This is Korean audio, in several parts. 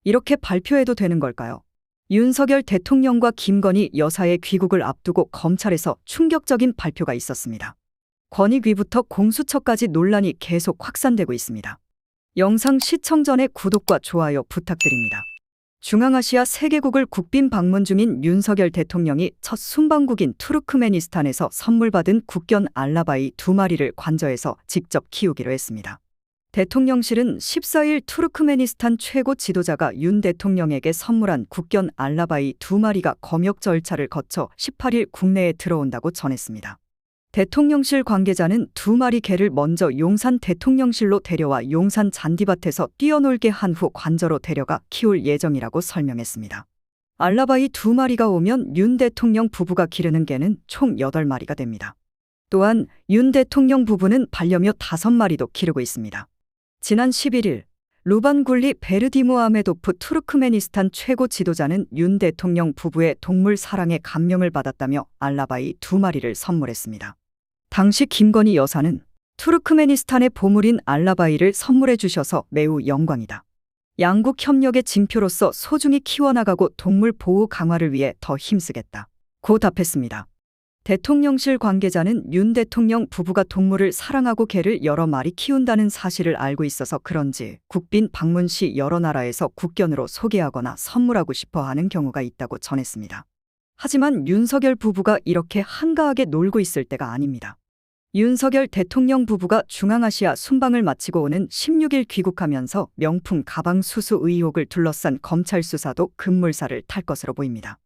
이렇게 발표해도 되는 걸까요? 윤석열 대통령과 김건희 여사의 귀국을 앞두고 검찰에서 충격적인 발표가 있었습니다. 권익위부터 공수처까지 논란이 계속 확산되고 있습니다. 영상 시청 전에 구독과 좋아요 부탁드립니다. 중앙아시아 3개국을 국빈 방문 중인 윤석열 대통령이 첫 순방국인 투르크메니스탄에서 선물 받은 국견 알라바이 2마리를 관저에서 직접 키우기로 했습니다. 대통령실은 14일 투르크메니스탄 최고 지도자가 윤 대통령에게 선물한 국견 알라바이 2마리가 검역 절차를 거쳐 18일 국내에 들어온다고 전했습니다. 대통령실 관계자는 2마리 개를 먼저 용산 대통령실로 데려와 용산 잔디밭에서 뛰어놀게 한 후 관저로 데려가 키울 예정이라고 설명했습니다. 알라바이 2마리가 오면 윤 대통령 부부가 기르는 개는 총 8마리가 됩니다. 또한 윤 대통령 부부는 반려묘 5마리도 기르고 있습니다. 지난 11일 루반굴리 베르디무아메도프 투르크메니스탄 최고 지도자는 윤 대통령 부부의 동물 사랑에 감명을 받았다며 알라바이 2마리를 선물했습니다. 당시 김건희 여사는 투르크메니스탄의 보물인 알라바이를 선물해 주셔서 매우 영광이다. 양국 협력의 징표로서 소중히 키워나가고 동물 보호 강화를 위해 더 힘쓰겠다. 고 답했습니다. 대통령실 관계자는 윤 대통령 부부가 동물을 사랑하고 개를 여러 마리 키운다는 사실을 알고 있어서 그런지 국빈 방문 시 여러 나라에서 국견으로 소개하거나 선물하고 싶어 하는 경우가 있다고 전했습니다. 하지만 윤석열 부부가 이렇게 한가하게 놀고 있을 때가 아닙니다. 윤석열 대통령 부부가 중앙아시아 순방을 마치고 오는 16일 귀국하면서 명품 가방 수수 의혹을 둘러싼 검찰 수사도 급물살을 탈 것으로 보입니다.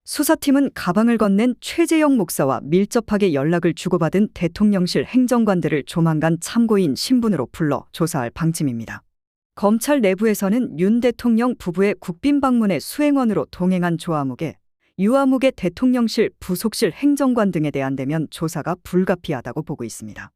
수사팀은 가방을 건넨 최재형 목사와 밀접하게 연락을 주고받은 대통령실 행정관들을 조만간 참고인 신분으로 불러 조사할 방침입니다. 검찰 내부에서는 윤 대통령 부부의 국빈 방문에 수행원으로 동행한 조아무개, 유아무개 대통령실 부속실 행정관 등에 대한 대면 조사가 불가피하다고 보고 있습니다.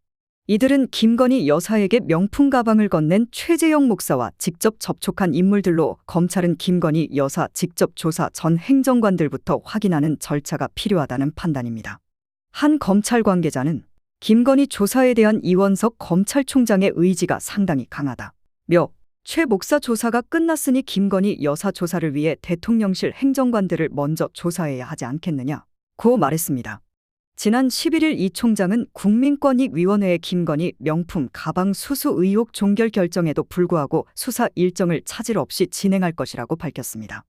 이들은 김건희 여사에게 명품 가방을 건넨 최재형 목사와 직접 접촉한 인물들로 검찰은 김건희 여사 직접 조사 전 행정관들부터 확인하는 절차가 필요하다는 판단입니다. 한 검찰 관계자는 김건희 조사에 대한 이원석 검찰총장의 의지가 상당히 강하다. 최 목사 조사가 끝났으니 김건희 여사 조사를 위해 대통령실 행정관들을 먼저 조사해야 하지 않겠느냐 고 말했습니다. 지난 11일 이 총장은 국민권익위원회에 김건희 명품 가방 수수 의혹 종결 결정에도 불구하고 수사 일정을 차질 없이 진행할 것이라고 밝혔습니다.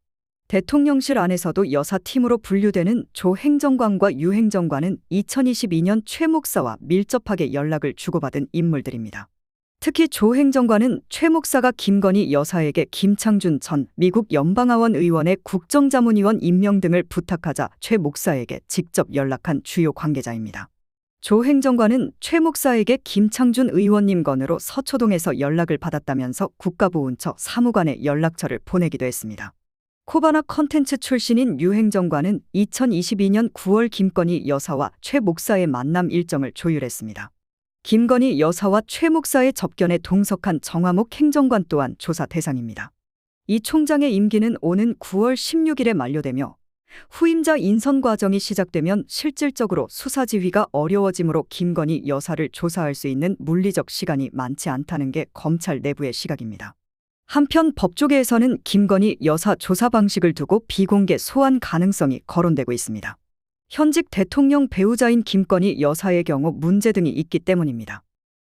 대통령실 안에서도 여사팀으로 분류되는 조 행정관과 유 행정관은 2022년 최 목사와 밀접하게 연락을 주고받은 인물들입니다. 특히 조 행정관은 최 목사가 김건희 여사에게 김창준 전 미국 연방하원 의원의 국정자문위원 임명 등을 부탁하자 최 목사에게 직접 연락한 주요 관계자입니다. 조 행정관은 최 목사에게 김창준 의원님 건으로 서초동에서 연락을 받았다면서 국가보훈처 사무관에 연락처를 보내기도 했습니다. 코바나 컨텐츠 출신인 유 행정관은 2022년 9월 김건희 여사와 최 목사의 만남 일정을 조율했습니다. 김건희 여사와 최 목사의 접견에 동석한 정화목 행정관 또한 조사 대상입니다. 이 총장의 임기는 오는 9월 16일에 만료되며 후임자 인선 과정이 시작되면 실질적으로 수사 지휘가 어려워지므로 김건희 여사를 조사할 수 있는 물리적 시간이 많지 않다는 게 검찰 내부의 시각입니다. 한편 법조계에서는 김건희 여사 조사 방식을 두고 비공개 소환 가능성이 거론되고 있습니다. 현직 대통령 배우자인 김건희 여사의 경우 문제 등이 있기 때문입니다.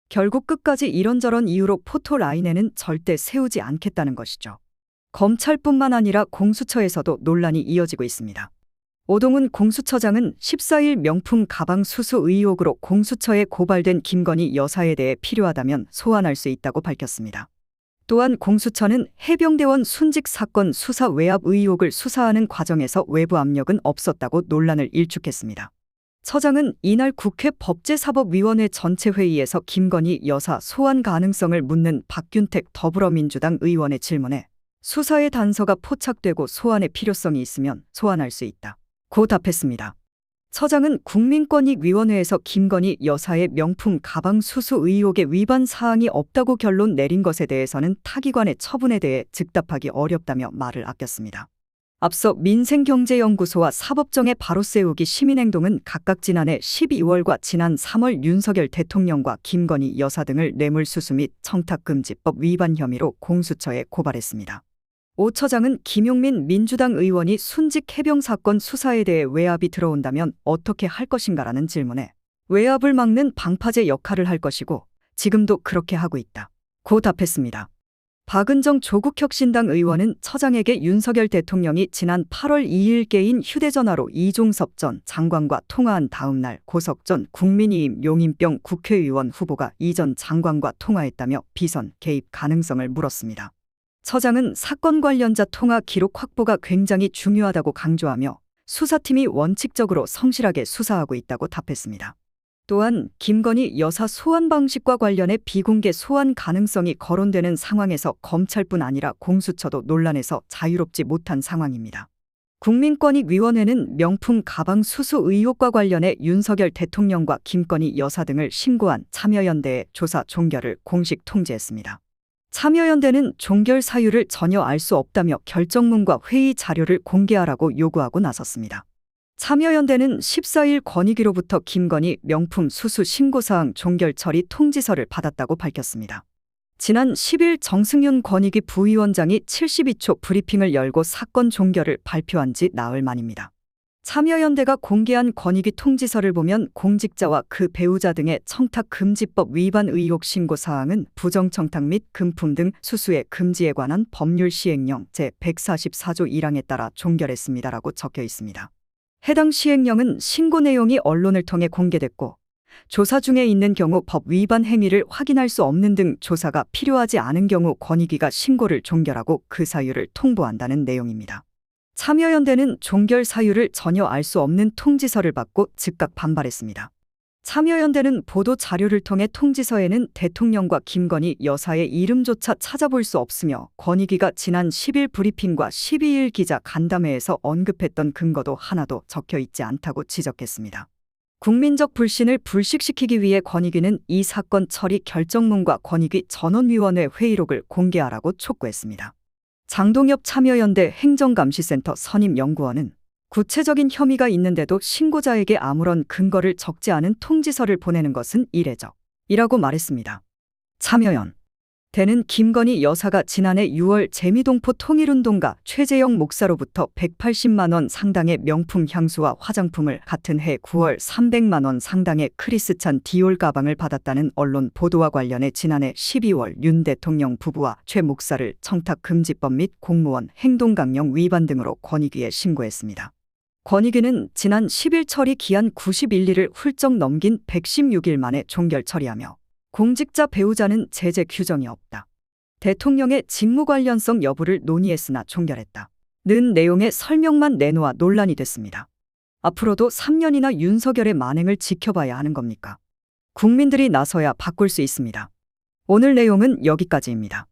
결국 끝까지 이런저런 이유로 포토라인에는 절대 세우지 않겠다는 것이죠. 검찰뿐만 아니라 공수처에서도 논란이 이어지고 있습니다. 오동훈 공수처장은 14일 명품 가방 수수 의혹으로 공수처에 고발된 김건희 여사에 대해 필요하다면 소환할 수 있다고 밝혔습니다. 또한 공수처는 해병대원 순직 사건 수사 외압 의혹을 수사하는 과정에서 외부 압력은 없었다고 논란을 일축했습니다. 처장은 이날 국회 법제사법위원회 전체 회의에서 김건희 여사 소환 가능성을 묻는 박균택 더불어민주당 의원의 질문에 수사의 단서가 포착되고 소환의 필요성이 있으면 소환할 수 있다 고 답했습니다. 처장은 국민권익위원회에서 김건희 여사의 명품 가방 수수 의혹에 위반 사항이 없다고 결론 내린 것에 대해서는 타기관의 처분에 대해 즉답하기 어렵다며 말을 아꼈습니다. 앞서 민생경제연구소와 사법정의 바로 세우기 시민행동은 각각 지난해 12월과 지난 3월 윤석열 대통령과 김건희 여사 등을 뇌물수수 및 청탁금지법 위반 혐의로 공수처에 고발했습니다. 오 처장은 김용민 민주당 의원이 순직 해병 사건 수사에 대해 외압이 들어온다면 어떻게 할 것인가라는 질문에 외압을 막는 방파제 역할을 할 것이고 지금도 그렇게 하고 있다 고 답했습니다. 박은정 조국혁신당 의원은 처장에게 윤석열 대통령이 지난 8월 2일 개인 휴대전화로 이종섭 전 장관과 통화한 다음 날 고석 전 국민의힘 용인병 국회의원 후보가 이 전 장관과 통화했다며 비선 개입 가능성을 물었습니다. 처장은 사건 관련자 통화 기록 확보가 굉장히 중요하다고 강조하며 수사팀이 원칙적으로 성실하게 수사하고 있다고 답했습니다. 또한 김건희 여사 소환 방식과 관련해 비공개 소환 가능성이 거론되는 상황에서 검찰뿐 아니라 공수처도 논란에서 자유롭지 못한 상황입니다. 국민권익위원회는 명품 가방 수수 의혹과 관련해 윤석열 대통령과 김건희 여사 등을 신고한 참여연대의 조사 종결을 공식 통지했습니다. 참여연대는 종결 사유를 전혀 알 수 없다며 결정문과 회의 자료를 공개하라고 요구하고 나섰습니다. 참여연대는 14일 권익위로부터 김건희 명품 수수 신고사항 종결 처리 통지서를 받았다고 밝혔습니다. 지난 10일 정승윤 권익위 부위원장이 72초 브리핑을 열고 사건 종결을 발표한 지 나흘 만입니다. 참여연대가 공개한 권익위 통지서를 보면 공직자와 그 배우자 등의 청탁금지법 위반 의혹 신고사항은 부정청탁 및 금품 등 수수의 금지에 관한 법률 시행령 제144조 1항에 따라 종결했습니다라고 적혀 있습니다. 해당 시행령은 신고 내용이 언론을 통해 공개됐고 조사 중에 있는 경우 법 위반 행위를 확인할 수 없는 등 조사가 필요하지 않은 경우 권익위가 신고를 종결하고 그 사유를 통보한다는 내용입니다. 참여연대는 종결 사유를 전혀 알 수 없는 통지서를 받고 즉각 반발했습니다. 참여연대는 보도 자료를 통해 통지서에는 대통령과 김건희 여사의 이름조차 찾아볼 수 없으며 권익위가 지난 10일 브리핑과 12일 기자 간담회에서 언급했던 근거도 하나도 적혀 있지 않다고 지적했습니다. 국민적 불신을 불식시키기 위해 권익위는 이 사건 처리 결정문과 권익위 전원위원회 회의록을 공개하라고 촉구했습니다. 장동엽 참여연대 행정감시센터 선임연구원은 구체적인 혐의가 있는데도 신고자에게 아무런 근거를 적지 않은 통지서를 보내는 것은 이례적이라고 말했습니다. 참여연 대는 김건희 여사가 지난해 6월 재미동포 통일운동가 최재형 목사로부터 180만 원 상당의 명품 향수와 화장품을 같은 해 9월 300만 원 상당의 크리스찬 디올 가방을 받았다는 언론 보도와 관련해 지난해 12월 윤 대통령 부부와 최 목사를 청탁금지법 및 공무원 행동강령 위반 등으로 권익위에 신고했습니다. 권익위는 지난 10일 처리 기한 91일을 훌쩍 넘긴 116일 만에 종결 처리하며 공직자 배우자는 제재 규정이 없다. 대통령의 직무 관련성 여부를 논의했으나 종결했다. 는 내용의 설명만 내놓아 논란이 됐습니다. 앞으로도 3년이나 윤석열의 만행을 지켜봐야 하는 겁니까? 국민들이 나서야 바꿀 수 있습니다. 오늘 내용은 여기까지입니다.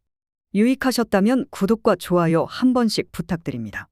유익하셨다면 구독과 좋아요 한 번씩 부탁드립니다.